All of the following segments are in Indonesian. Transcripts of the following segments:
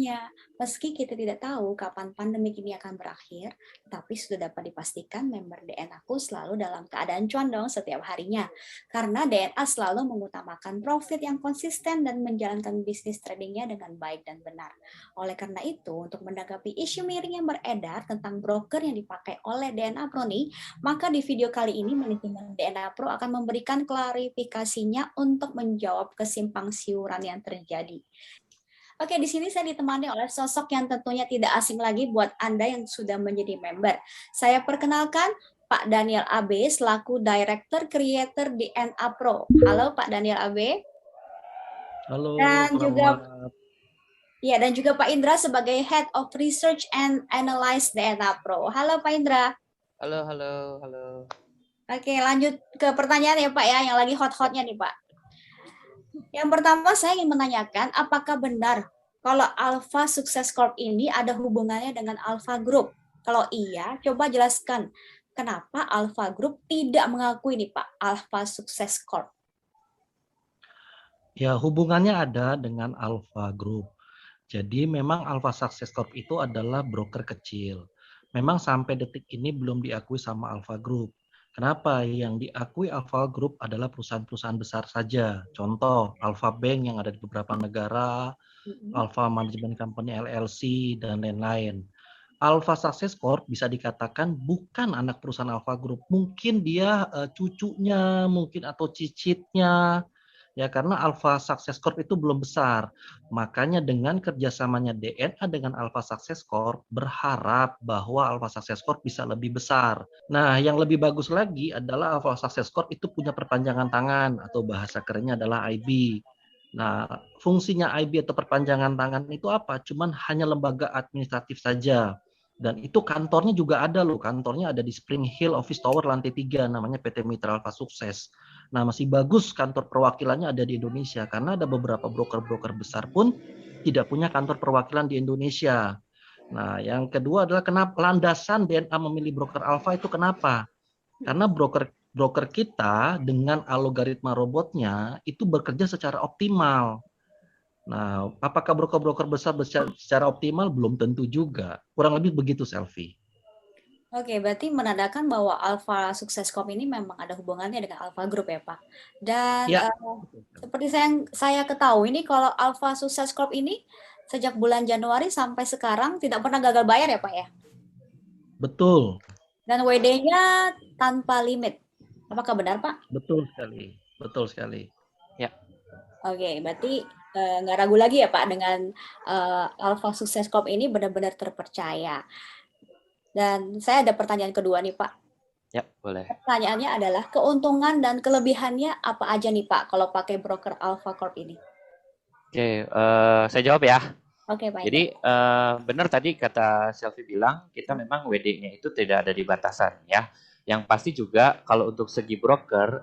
semuanya. Meski kita tidak tahu kapan pandemi ini akan berakhir, tapi sudah dapat dipastikan member DNA-ku selalu dalam keadaan condong setiap harinya. Karena DNA selalu mengutamakan profit yang konsisten dan menjalankan bisnis tradingnya dengan baik dan benar. Oleh karena itu, untuk menanggapi isu miring yang beredar tentang broker yang dipakai oleh DNA Pro nih, maka di video kali ini manajemen DNA Pro akan memberikan klarifikasinya untuk menjawab kesimpang siuran yang terjadi. Oke, di sini saya ditemani oleh sosok yang tentunya tidak asing lagi buat Anda yang sudah menjadi member. Saya perkenalkan Pak Daniel AB selaku Director Creator di DNA Pro. Halo Pak Daniel AB. Halo, Dan juga selamat. dan juga Pak Indra sebagai Head of Research and Analyze DNA Pro. Halo Pak Indra. Halo, halo, halo. Oke, lanjut ke pertanyaan ya Pak ya, yang lagi hot-hotnya nih Pak. Yang pertama saya ingin menanyakan, apakah benar kalau Alpha Success Corp ini ada hubungannya dengan Alpha Group? Kalau iya, coba jelaskan kenapa Alpha Group tidak mengakui nih Pak, Alpha Success Corp? Ya, hubungannya ada dengan Alpha Group. Jadi memang Alpha Success Corp itu adalah broker kecil. Memang sampai detik ini belum diakui sama Alpha Group. Kenapa? Yang diakui Alpha Group adalah perusahaan-perusahaan besar saja. Contoh, Alpha Bank yang ada di beberapa negara, Alpha Management Company LLC, dan lain-lain. Alpha Success Corp bisa dikatakan bukan anak perusahaan Alpha Group. Mungkin dia cucunya, mungkin atau cicitnya, ya karena Alpha Success Corp itu belum besar. Makanya dengan kerjasamanya DNA dengan Alpha Success Corp berharap bahwa Alpha Success Corp bisa lebih besar. Nah, yang lebih bagus lagi adalah Alpha Success Corp itu punya perpanjangan tangan atau bahasa kerennya adalah IB. Nah, fungsinya IB atau perpanjangan tangan itu apa? Cuman hanya lembaga administratif saja. Dan itu kantornya juga ada loh, kantornya ada di Spring Hill Office Tower lantai 3, namanya PT Mitra Alpha Sukses. Nah, masih bagus kantor perwakilannya ada di Indonesia, karena ada beberapa broker-broker besar pun tidak punya kantor perwakilan di Indonesia. Nah, yang kedua adalah kenapa landasan DNA memilih broker Alpha itu kenapa? Karena broker kita dengan algoritma robotnya itu bekerja secara optimal. Nah, apakah broker-broker besar secara optimal? Belum tentu juga. Kurang lebih begitu, Selfie. Oke, berarti menandakan bahwa Alpha Success Corp ini memang ada hubungannya dengan Alpha Group ya Pak. Dan Ya. seperti saya ketahui ini kalau Alpha Success Corp ini sejak bulan Januari sampai sekarang tidak pernah gagal bayar ya Pak ya? Betul. Dan WD-nya tanpa limit. Apakah benar Pak? Betul sekali. Betul sekali. Ya. Oke, berarti nggak ragu lagi ya Pak dengan Alpha Success Corp ini benar-benar terpercaya. Dan saya ada pertanyaan kedua nih Pak. Ya, boleh. Pertanyaannya adalah keuntungan dan kelebihannya apa aja nih Pak kalau pakai broker Alpha Corp ini? Oke, saya jawab ya. Oke, Pak. Jadi benar tadi kata Selfie bilang kita memang WD-nya itu tidak ada di batasan ya. Yang pasti juga kalau untuk segi broker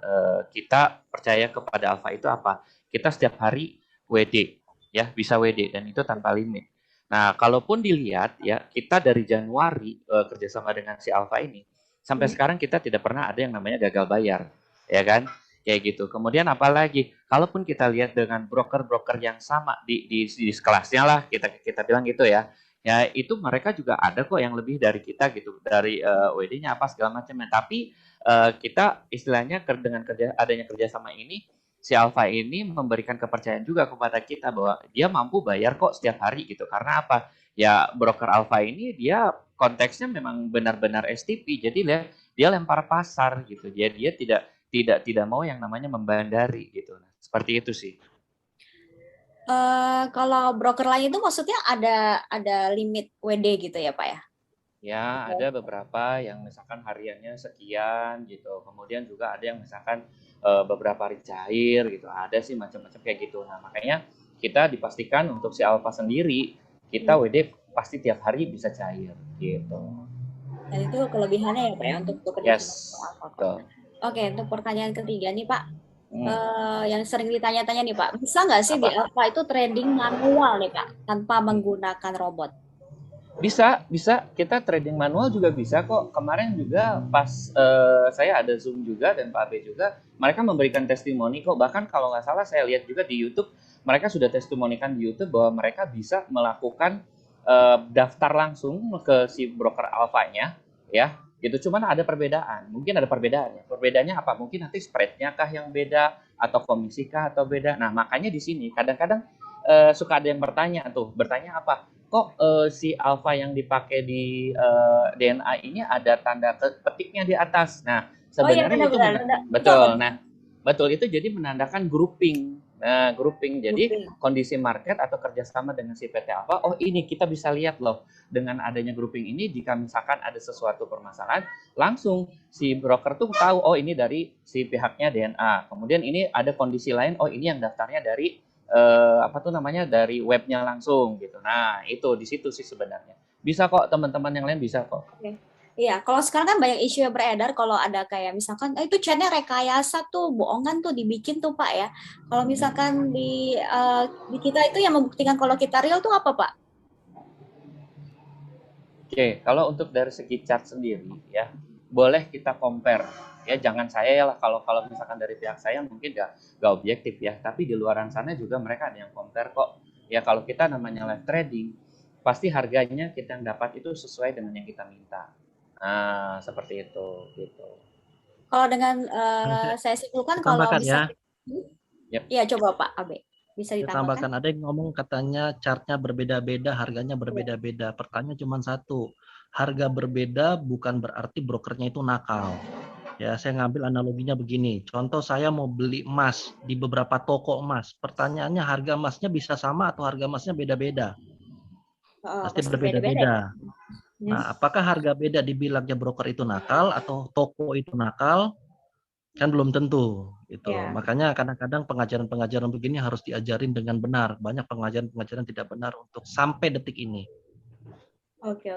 kita percaya kepada Alpha itu apa? Kita setiap hari WD ya, bisa WD dan itu tanpa limit. Nah, kalaupun dilihat ya, kita dari Januari kerjasama dengan si Alpha ini sampai sekarang kita tidak pernah ada yang namanya gagal bayar, ya kan? Kayak gitu. Kemudian apalagi, kalaupun kita lihat dengan broker-broker yang sama di kelasnya lah, kita bilang gitu ya, ya itu mereka juga ada kok yang lebih dari kita gitu, dari WD-nya apa segala macamnya. Tapi kita istilahnya dengan adanya kerjasama ini, si Alpha ini memberikan kepercayaan juga kepada kita bahwa dia mampu bayar kok setiap hari gitu. Karena apa? Ya broker Alpha ini dia konteksnya memang benar-benar STP. Jadi dia lempar pasar gitu. Dia tidak mau yang namanya membandari gitu. Seperti itu sih. Kalau broker lain itu maksudnya ada limit WD gitu ya Pak ya? Ya, ada beberapa yang misalkan hariannya sekian gitu. Kemudian juga ada yang misalkan beberapa hari cair gitu. Ada sih macam-macam kayak gitu. Nah, makanya kita dipastikan untuk si Alpha sendiri, kita WD pasti tiap hari bisa cair gitu. Dan itu kelebihannya ya Pak ya untuk bekerja Yes. sama Alpha. Oke, untuk pertanyaan ketiga nih Pak. Yang sering ditanya-tanya nih Pak, bisa nggak sih di Alpha itu trading manual nih Pak, tanpa menggunakan robot? Bisa. Kita trading manual juga bisa kok. Kemarin juga pas saya ada Zoom juga dan Pak Abe juga, mereka memberikan testimoni kok. Bahkan kalau nggak salah saya lihat juga di YouTube, mereka sudah testimonikan di YouTube bahwa mereka bisa melakukan daftar langsung ke si broker alfanya, ya. Gitu, cuman ada perbedaan. Mungkin ada perbedaannya. Perbedaannya apa? Mungkin nanti spread-nya kah yang beda atau komisi kah atau beda. Nah, makanya di sini kadang-kadang suka ada yang bertanya apa? Kok si alfa yang dipakai di DNA ini ada tanda petiknya di atas. Nah, Oh iya sebenarnya itu benar-benar. betul. Nah, betul itu jadi menandakan grouping. Nah, grouping. Jadi kondisi market atau kerjasama dengan si PT Alfa, oh ini kita bisa lihat loh, dengan adanya grouping ini, jika misalkan ada sesuatu permasalahan, langsung si broker tuh tahu, oh ini dari si pihaknya DNA. Kemudian ini ada kondisi lain, oh ini yang daftarnya dari dari webnya langsung gitu. Nah, itu di situ sih sebenarnya. Bisa kok, teman-teman yang lain bisa kok. Oke. Iya, kalau sekarang kan banyak isu yang beredar kalau ada kayak misalkan itu chatnya rekayasa tuh, bohongan tuh dibikin tuh Pak ya. Kalau misalkan di kita itu yang membuktikan kalau kita real tuh apa Pak? Oke, kalau untuk dari segi chart sendiri ya, boleh kita compare. Ya jangan saya lah, kalau misalkan dari pihak saya mungkin nggak objektif ya, tapi di luaran sana juga mereka ada yang compare kok. Ya kalau kita namanya live trading, pasti harganya kita yang dapat itu sesuai dengan yang kita minta. Nah, seperti itu gitu. Kalau dengan saya simpulkan kalau Tambahkan ya. Yep. Iya, coba Pak Abe. Bisa Saya ditambahkan. tambahkan, ada yang ngomong katanya chartnya berbeda-beda, harganya berbeda-beda. Pertanyaan cuma satu, harga berbeda bukan berarti brokernya itu nakal. Ya, saya ngambil analoginya begini. Contoh saya mau beli emas di beberapa toko emas. Pertanyaannya harga emasnya bisa sama atau harga emasnya beda-beda? Pasti berbeda-beda. Nah, apakah harga beda dibilangnya broker itu nakal atau toko itu nakal? Kan belum tentu gitu. Ya. Makanya kadang-kadang pengajaran-pengajaran begini harus diajarin dengan benar. Banyak pengajaran-pengajaran tidak benar untuk sampai detik ini. Oke.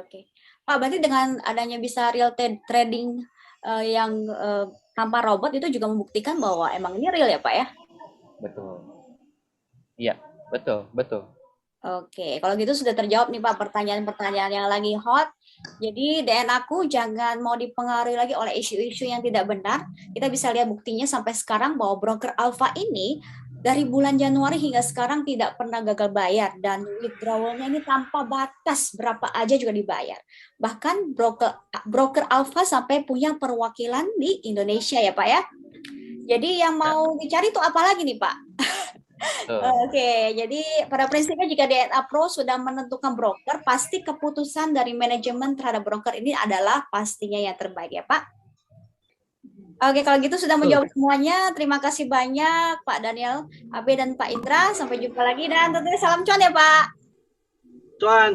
Pak, berarti dengan adanya bisa real trading yang tanpa robot itu juga membuktikan bahwa emang ini real ya Pak ya? Betul. Iya, betul. Oke, kalau gitu sudah terjawab nih Pak pertanyaan-pertanyaan yang lagi hot. Jadi DNA aku jangan mau dipengaruhi lagi oleh isu-isu yang tidak benar. Kita bisa lihat buktinya sampai sekarang bahwa broker Alpha ini dari bulan Januari hingga sekarang tidak pernah gagal bayar dan withdrawalnya ini tanpa batas, berapa aja juga dibayar. Bahkan broker Alpha sampai punya perwakilan di Indonesia ya Pak ya. Jadi yang mau dicari itu apa lagi nih Pak? Oke, jadi pada prinsipnya jika DNA Pro sudah menentukan broker, pasti keputusan dari manajemen terhadap broker ini adalah pastinya yang terbaik ya Pak. Oke, kalau gitu sudah menjawab semuanya. Terima kasih banyak Pak Daniel, Abe dan Pak Indra. Sampai jumpa lagi dan tentunya salam cuan ya Pak. Cuan.